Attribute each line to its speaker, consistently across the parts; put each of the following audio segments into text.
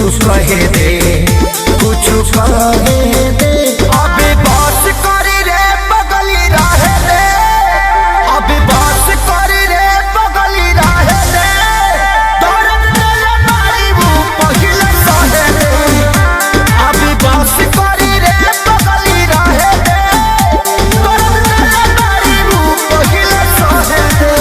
Speaker 1: कहे दे, कुछ कहे दे। अभी बस करी रे बगली रहे दे, अभी बस करी रे बगली रहे दे। दर्द दिले मारी वो पहिले सहे दे, अभी बस करी रे बगली रहे दे। दर्द दिले मारी वो पहिले सहे दे।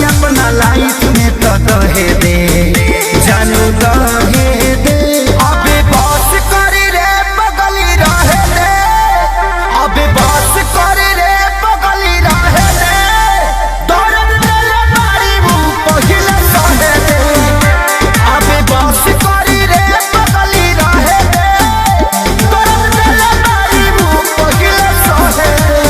Speaker 1: अपना लाइफ में तो दहे दे, जानू दहे दे। अभी बस करी रे बगली रहे दे, अभी बस करी रे बगली रहे दे। दर्द दिले मारी वो पहिले सहे दे, अभी बस करी रे बगली रहे दे। दर्द दिले मारी वो पहिले सहे दे।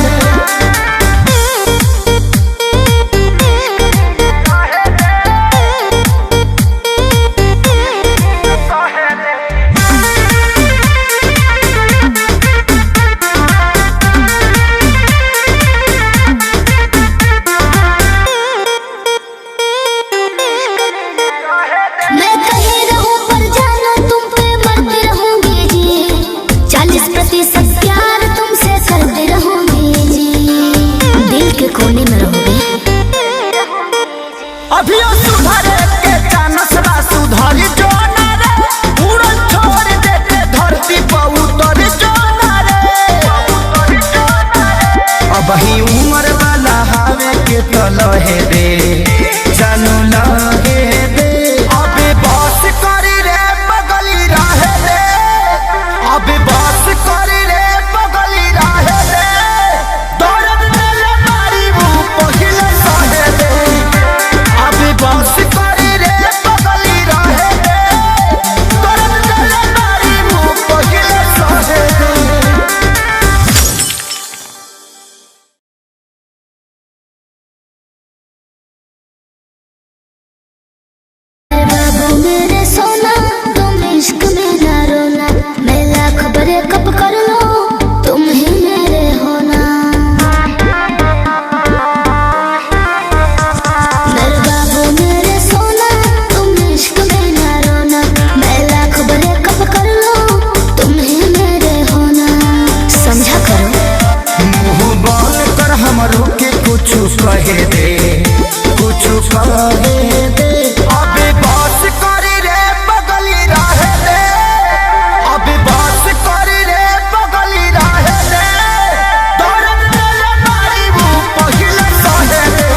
Speaker 2: मैं कहीं रहूं पर जाना तुम पे मरती रहूंगी जी, 40% प्यार तुमसे करती रहूंगी जी, दिल के कोने में रहूंगी।
Speaker 1: अभी सुधरे के चानस बा सुधरी जो ना रे, उड़न छोड़ देते धरती पर उतर जो ना रे। अब ही उम्र वाला हावे के तो लहे दे, जानू लहे दे। अभी बस करी रे बगली रहे दे, अभी बस करी रे बगली रहे दे। दर्द दिले मारी वो पहिले सहे दे, अभी बस करी रे बगली रहे दे। दर्द दिले मारी वो पहिले सहे दे।
Speaker 2: बाबू मेरे सोना तुम इश्क में ना रोना, मैं लाख बड़े कब कर लो तुम ही मेरे होना। मेरे बाबू मेरे सोना तुम इश्क में ना रोना, मैं लाख बड़े कब कर लो तुम ही मेरे होना। समझा करो
Speaker 1: मुँह बंद कर हमरो के कुछ कहे दे, कुछ कहे दे। अभी बस करी रे बगली रहे दे, अभी बस करी रे बगली रहे दे। दर्द दिले मारी वो पहिले सहे दे,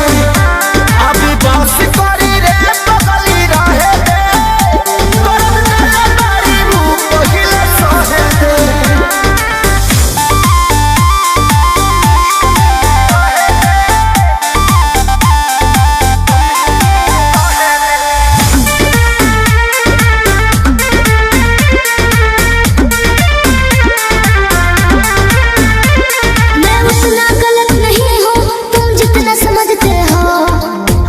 Speaker 1: अभी बस करी रे बगली रहे दे। दर्द दिले मारी वो पहिले सहे दे।
Speaker 2: मैं उतना गलत नहीं हूँ तुम जितना समझते हो,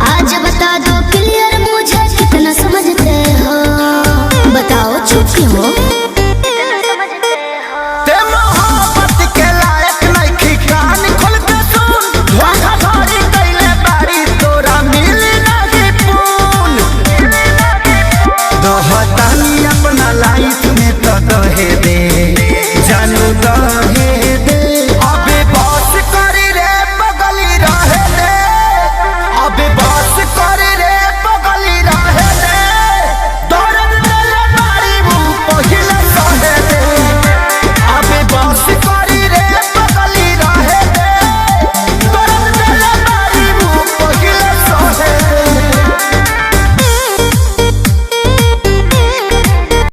Speaker 2: आज बता दो क्लियर मुझे कितना समझते हो। बताओ चुप क्यों हो?
Speaker 1: ते मोहब्बत के लायक नइखी, कान खोल के सुन। धोखाधड़ी कइले बारी तोरा मिली नाही पून। दहतानी अपना लाइफ में तो दहे दे,